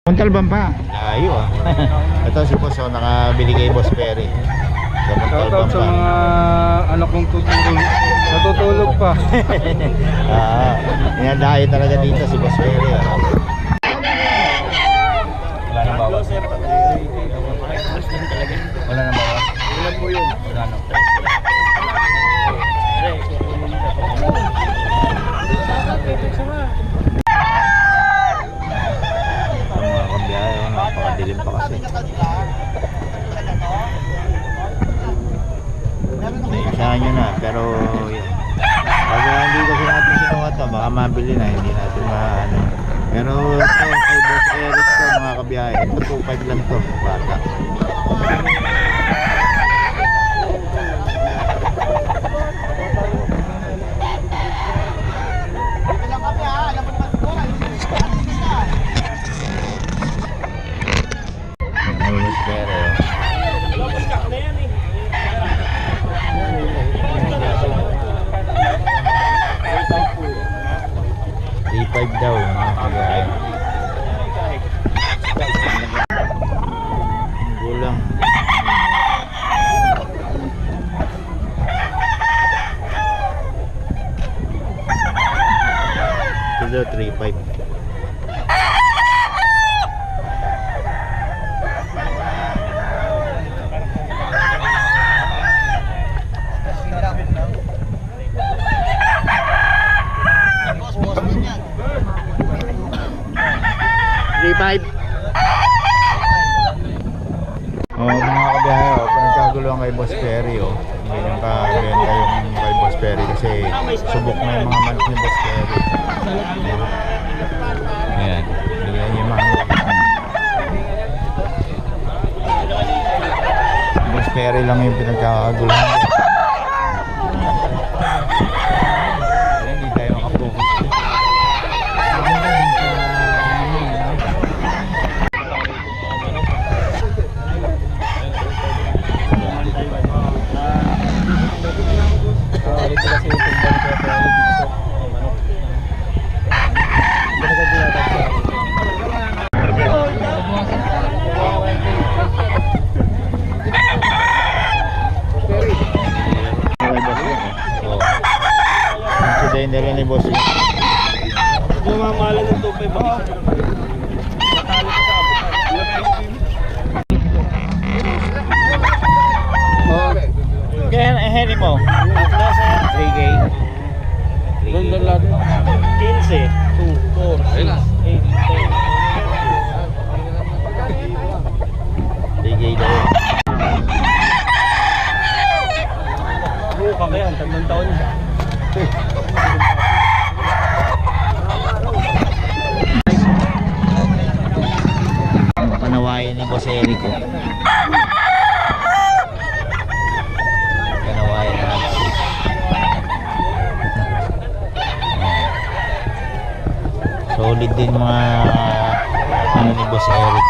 Montalban pa. Layo ah. Ito si Boss, oh, nakabili kay Boss Perry. Shoutout sa mga anak kong tutulog. Natutulog pa. Inadayo talaga dito si Boss Perry. Wala nang bawas. Wala nang bawas. Wala po yun. Wala nang. Mga kabiyahe, napakadilim pa kasi. Naisahan nyo na, pero yun. Pag hindi kasi natin sinuha ito, baka mabili na, hindi natin maano. Pero ito, kay Boss Eric to, mga kabiyahe, ito 2.5 lang to, bata. Boss Perry, $3.5 daw, mga kabiyahe. Gulang. Ito daw 3.5. Oh, mga kabiyahe, oh, pinagkaguluhan kay Boss Perry, oh. Hindi yung kabenta yung kay Boss Perry kasi subok na yung mga manok ni Boss Perry. Ayan, bigyan niya yung mga Boss Perry lang yung pinagkaguluhan. Hindi tayo makapokus. Ang dala ni Boss. Yung mga mahalan ng tupay, bakit siya matalo ka sa abutan? Kaya heri mo? Atlas 3K. Ganda lahat. 15, 2, 4, 6, 8, 10. 3K daw. Buka kaya, tagong taon niya. Panawayan ni Boss Eric, oh. Panawayan na. Solid din mga ano ni Boss Eric.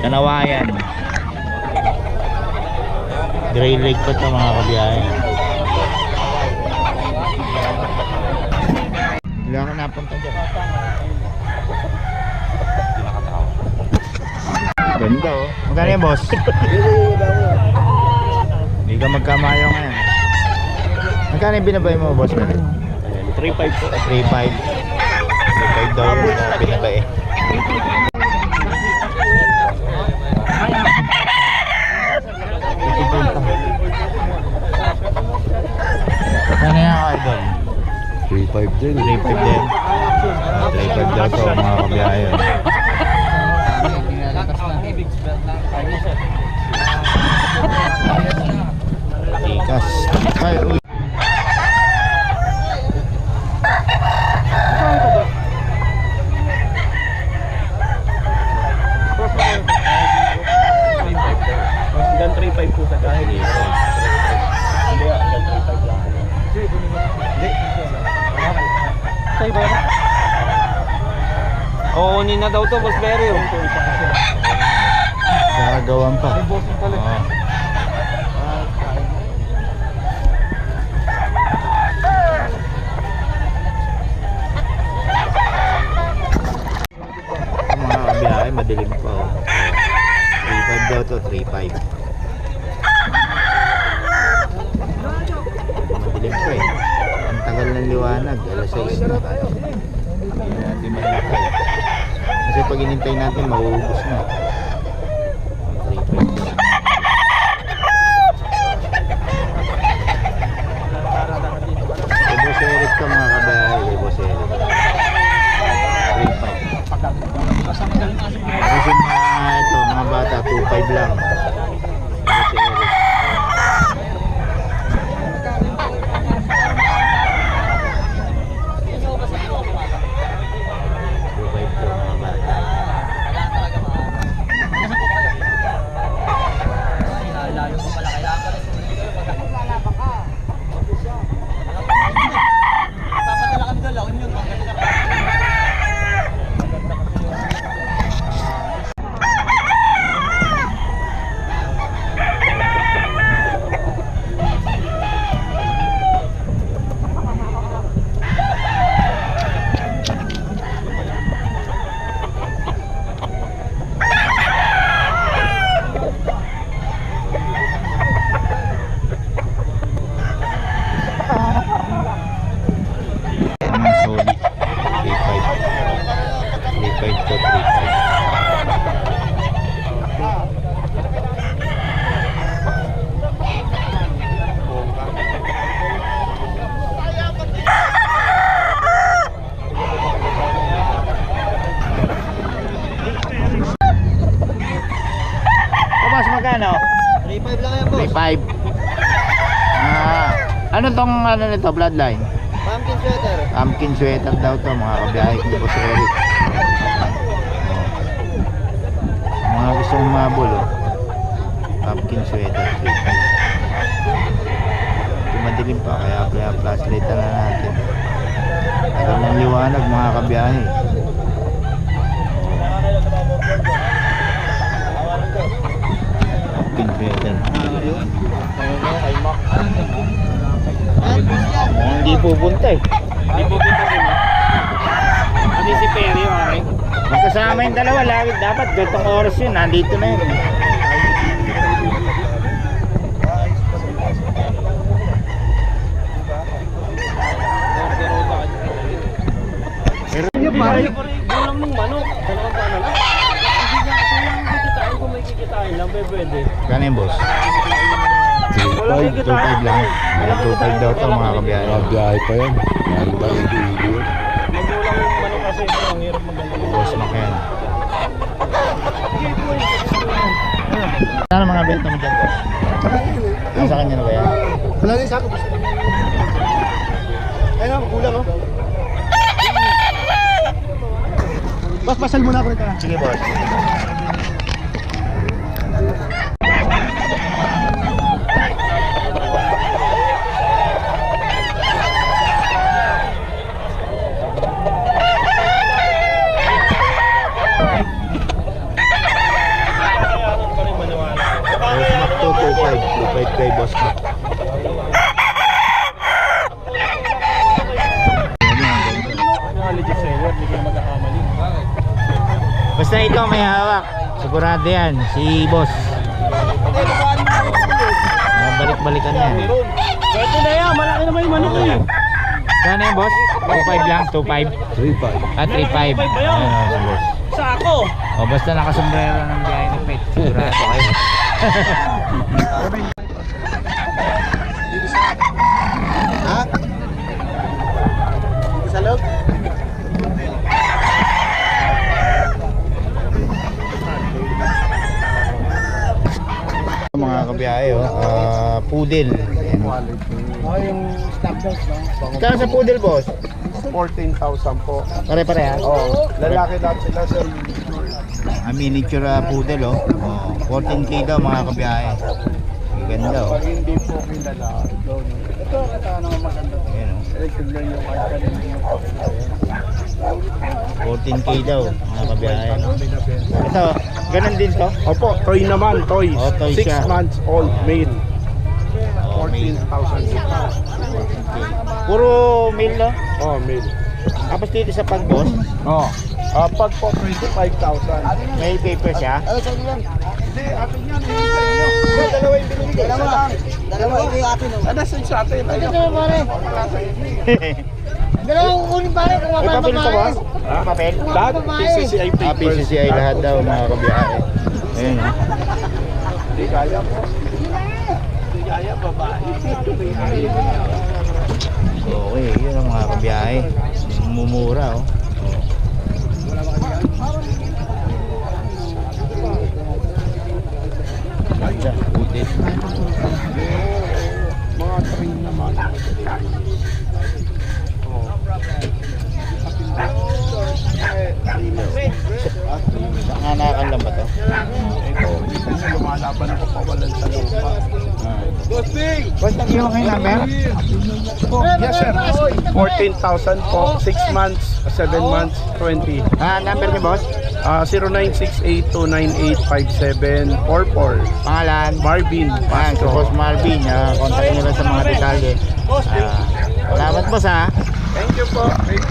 Kanawayan. Gray Lake pa ito, mga kabiyahe. Wala ka napunta dyan. Ganda, oh. Magkano yan, boss? Hindi ka magkamayo ngayon. Magkano yung binabay mo, boss? 3.5 po. 3.5. 3.5 daw yung binabay. Ano yan, idol? 3.5 din. 3.5 din. 3.5 daw ito, mga kabiyahe. Tikas. Ay, uy. Hanggang 3.5 po sa kahit. Hindi, hanggang 3.5 lang. Hindi. Sa'yo ba? Oo, na daw to, Boss Perry. Gagawan pa. 3.5. Madilim ko eh. Ang tagal ng liwanag, alas 6 na. Hindi natin malakay. Kasi pag inintay natin, mauubos na. 3.5. Kay Boss Eric to mga kabahay, kay Boss Eric. 3.5. Kasi ito, mga bata, 2.5 lang. Boss Eric. Magkano? 3.5 lang yan, boss. 3.5. Ano tong ano nito, bloodline? Pumpkin sweater. Pumpkin sweater daw to mga kabiyahe ko po sa Eric. Mga gustong umabol oh. Pumpkin sweater 3.5. Madilim pa kaya flashlight na natin. Tagal ng liwanag mga kabiyahe. Pumpkin sweater. Hindi pupunta eh. Hindi pupunta din. Ano si Perry, okay? Magkasama yung dalawa, lagi dapat gantong oras yun, nandito na yun. Pero pare, gulang mong manok. Dalawang paano lang? Hindi niya kikitain kung may kikitain lang, pwede. Kano yung boss? 2.5 lang. 2.5 daw to mga kabiyahe. Biyahe pa yan. Ano ba yung video? Magulang yung manok kasi ang hirap maganda. Boss Mac yan. Ano mga benta mo dyan boss? Nasa kanya na ba yan? Wala rin sa ako, boss. Ayun na, magulang, oh. Boss, pasal muna ako rito. Sige boss. Boss Mac to 2.5 kay Boss Mac. Legit seller, hindi ka magkakamali. Basta ito may hawak. Sigurado yan, si Boss. Balik-balikan yan. Pwede na yan, malaki naman yung manok eh. Kano yung boss? 2.5 lang? 2.5? 3.5. 3.5. Ayun o, si boss. Sa ako. O basta nakasombrero ng biyahe ni Pet. Sigurado kayo. Ha? Dito sa loob? Mga kabiyahe poodle. Ayan. Yung stop dogs, no? Kano sa poodle boss? 14,000 po. Pare-pareha? Oh, lalaki lahat sila, sir. Miniature poodle 14k daw mga kabiyahe. Ganda Pag hindi po kilala, ito kata naman maganda. Ayan o. Electric lang yung kahit kanina yung 14k daw mga kabiyahe. Ito, ganun din to? Opo, toy naman, toy. Oh, toy 6 siya. months old, male. Oh, male. 14,000. Puro male no? Oh, male. Tapos dito sa pag-boss, Oh. Pag po 25,000. may paper siya. Ano sa inyo yan? Hindi, atin yan. Hindi sa inyo. Dalawa yung binibigay. Dalawa, ito yung atin. Ano sa atin? Ayun. Wala sa inyo. Dalawang kukunin pare kung May mapapal papel ito boss? Ha? Papel? Lahat PCCI papers. PCCI lahat daw mga kabiyahe. Ayun oh. Hindi kaya po. Hindi kaya, babae. Okay, yun ang mga kabiyahe. Mumura oh. Ganda, putis. Mga train naman. Saan anakan lang ba to? Ito, kasi lumalaban ako pawalan sa lupa. Boss, nag-iwan kayo number? Yes, sir. 14,000 po. 6 months, 7 months, 20. Number niyo boss? 0968-298-5744. Pangalan? Marvin Yan, si Pasco. Boss Marvin. Contact nyo lang sa mga detalye. Salamat boss ha. Thank you po.